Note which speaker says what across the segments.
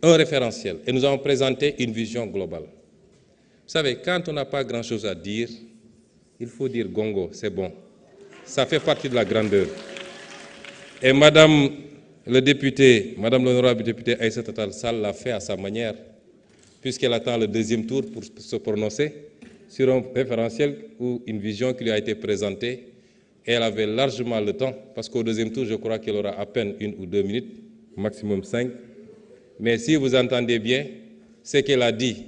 Speaker 1: un référentiel et nous avons présenté une vision globale. Vous savez, quand on n'a pas grand-chose à dire, il faut dire gongo, c'est bon. Ça fait partie de la grandeur. Et Madame l'honorable députée Aïssata Tall Sall l'a fait à sa manière, puisqu'elle attend le deuxième tour pour se prononcer sur un référentiel ou une vision qui lui a été présentée. Et elle avait largement le temps, parce qu'au deuxième tour, je crois qu'elle aura à peine 1 ou 2 minutes, maximum 5. Mais si vous entendez bien, ce qu'elle a dit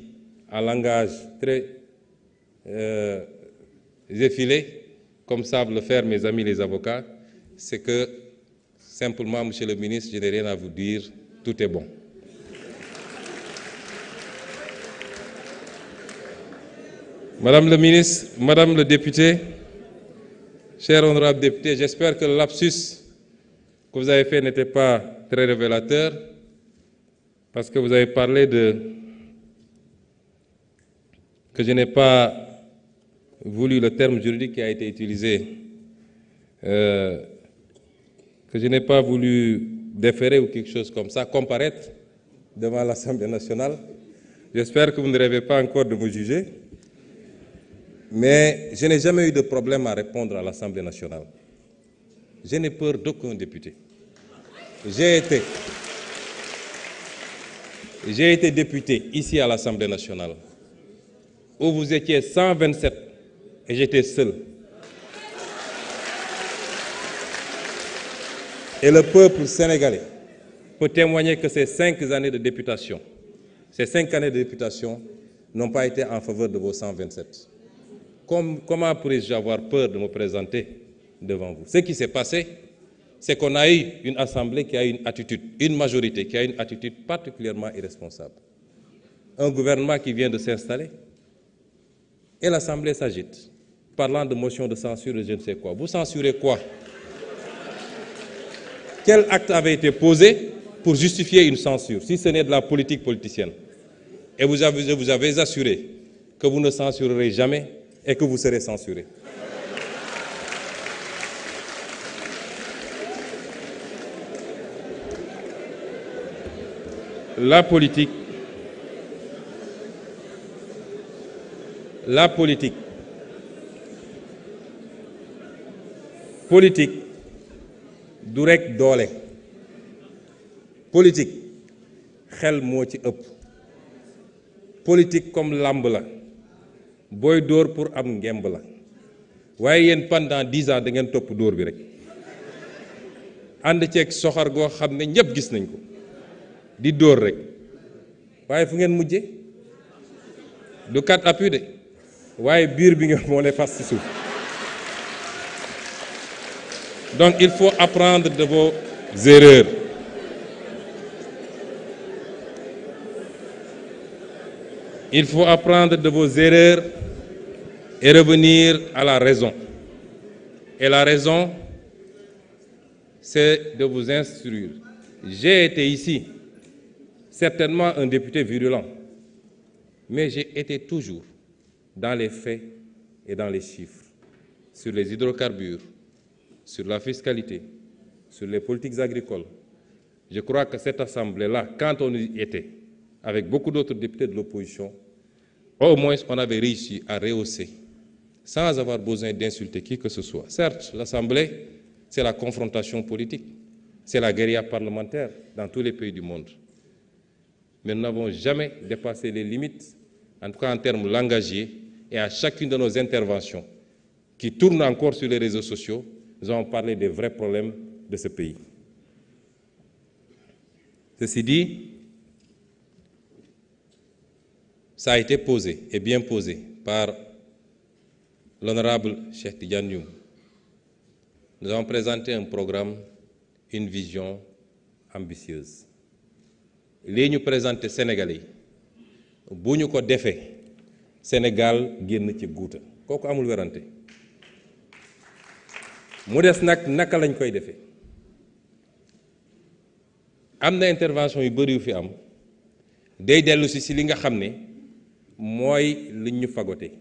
Speaker 1: en langage très effilé, comme savent le faire mes amis les avocats, c'est que simplement, Monsieur le ministre, je n'ai rien à vous dire, tout est bon. Madame le ministre, Madame le député, cher honorable député, j'espère que le lapsus que vous avez fait n'était pas très révélateur, parce que vous avez parlé que je n'ai pas voulu le terme juridique qui a été utilisé, que je n'ai pas voulu déférer ou quelque chose comme ça, comparaître devant l'Assemblée nationale. J'espère que vous ne rêvez pas encore de me juger. Mais je n'ai jamais eu de problème à répondre à l'Assemblée nationale. Je n'ai peur d'aucun député. J'ai été député ici à l'Assemblée nationale, où vous étiez 127 et j'étais seul. Et le peuple sénégalais peut témoigner que ces 5 années de députation, n'ont pas été en faveur de vos 127. Comment pourrais-je avoir peur de me présenter devant vous? Ce qui s'est passé, c'est qu'on a eu une assemblée qui a eu une majorité qui a une attitude particulièrement irresponsable. Un gouvernement qui vient de s'installer et l'assemblée s'agite, parlant de motion de censure et je ne sais quoi. Vous censurez quoi? Quel acte avait été posé pour justifier une censure, si ce n'est de la politique politicienne? Et vous avez assuré que vous ne censurerez jamais et que vous serez censuré. La politique du rek doole. Politique xel moo ci ëpp. Politique comme lamb la. Boy dóor pour am ngemb la. Waaye yéen pendant 10 ans da ngeen topp dóor bi rek. Ànd ceeg soxar goo xam ne ñëpp gis nañ ko. Di dóor rek. Waaye fu ngeen mujje? Du kat appui de. Waaye biir bi nga moo ne fas ci suuf. Donc il faut apprendre de vos erreurs. Il faut apprendre de vos erreurs et revenir à la raison. Et la raison, c'est de vous instruire. J'ai été ici, certainement un député virulent, mais j'ai été toujours dans les faits et dans les chiffres, sur les hydrocarbures, sur la fiscalité, sur les politiques agricoles. Je crois que cette assemblée-là, quand on y était, avec beaucoup d'autres députés de l'opposition, au moins on avait réussi à rehausser, sans avoir besoin d'insulter qui que ce soit. Certes, l'Assemblée, c'est la confrontation politique, c'est la guérilla parlementaire dans tous les pays du monde. Mais nous n'avons jamais dépassé les limites, en tout cas en termes langagiers, et à chacune de nos interventions, qui tournent encore sur les réseaux sociaux, nous avons parlé des vrais problèmes de ce pays. Ceci dit, ça a été posé, et bien posé, par l'honorable Cheikh Tidiane Youm. Nous avons présenté un programme, une vision ambitieuse. Li ñu présenté Sénégalais yi bu ñu ko defee Sénégal génn ci guuta kooku amul werante mu des nag naka lañ koy defee am na intervention yu bëri yu fi am day dellu si li nga xam ne mooy liñ ñu fagote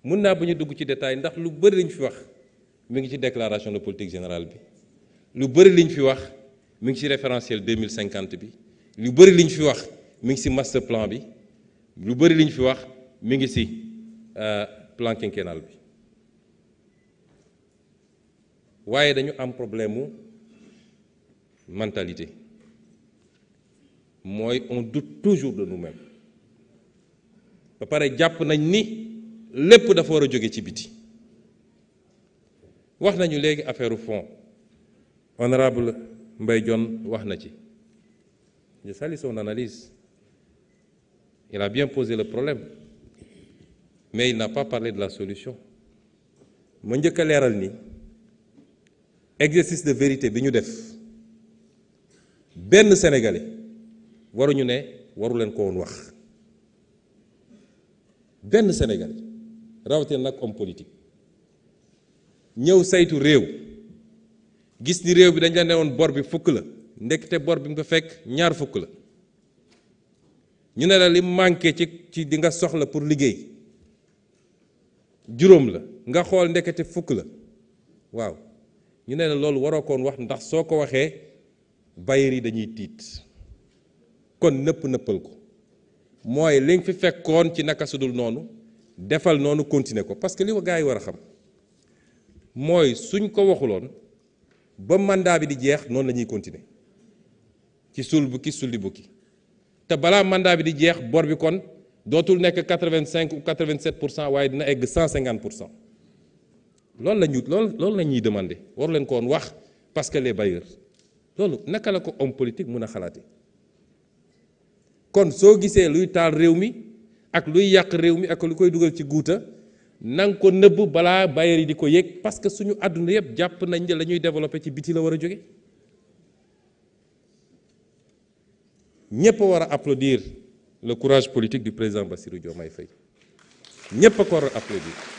Speaker 1: mun naa bu ñu dugg ci détail ndax lu bëri liñ fi wax mi ngi ci déclaration de politique générale bi lu bëri liñ fi wax mi ngi ci référentiel 2050 bi lu bëri liñ fi wax mi ngi ci master plan bi lu bëri liñ fi wax mi ngi ci plan quinquennal bi waaye dañu am problème mu mentalité mooy on doute toujours de nous-mêmes ba pare jàpp nañ ni lépp dafa war a jóge ci biti wax nañu léegi affaire fond honorable Mbaye Dione wax na ci je salue son analyse il a bien posé le problème mais il n'a pas parlé de la solution ma njëkk a leeral ni exercice de vérité bi ñu def benn sénégalais waruñu ne waru leen ko woon wax benn sénégalais rawatina nag homme politique ñëw saytu réew gis ni réew bi dañ la ne woon bor bi fukk la ndekete bor bi nga fekk ñaar fukk la ñu ne la li manqué ci di nga soxla pour liggéey juróom la nga xool ndekete fukk la waaw ñu ne la loolu waroo koon wax ndax soo ko waxee bailleurs yi dañuy tiit kon nëppal ko mooy li nga fi fekkoon ci naka sudul noonu defal noonu continuer ko parce que li gars yi war a xam mooy suñ ko waxuloon ba mandat bi di jeex noonu la ñuy continuer ci suul bukki sulli bukki te balaa mandat bi di jeex bor bi kon dootul nekk 85 ou 87% waaye dina egg 150%. loolu la ñuy demander waru leen ko woon wax parce que les bailleurs loolu naka la ko homme politique mun a xalaate kon soo gisee luy taal réew mi ak luy yàq réew mi ak lu koy dugal ci guuta nanga ko nëbb balaa bailleurs yi di ko yëg parce que suñu àdduna yëpp jàpp nañ ne la ñuy développer ci biti la war a jóge ñëpp a war a applaudir le courage politique du président Bassirou Diomaye Faye ñëpp a ko war a applaudir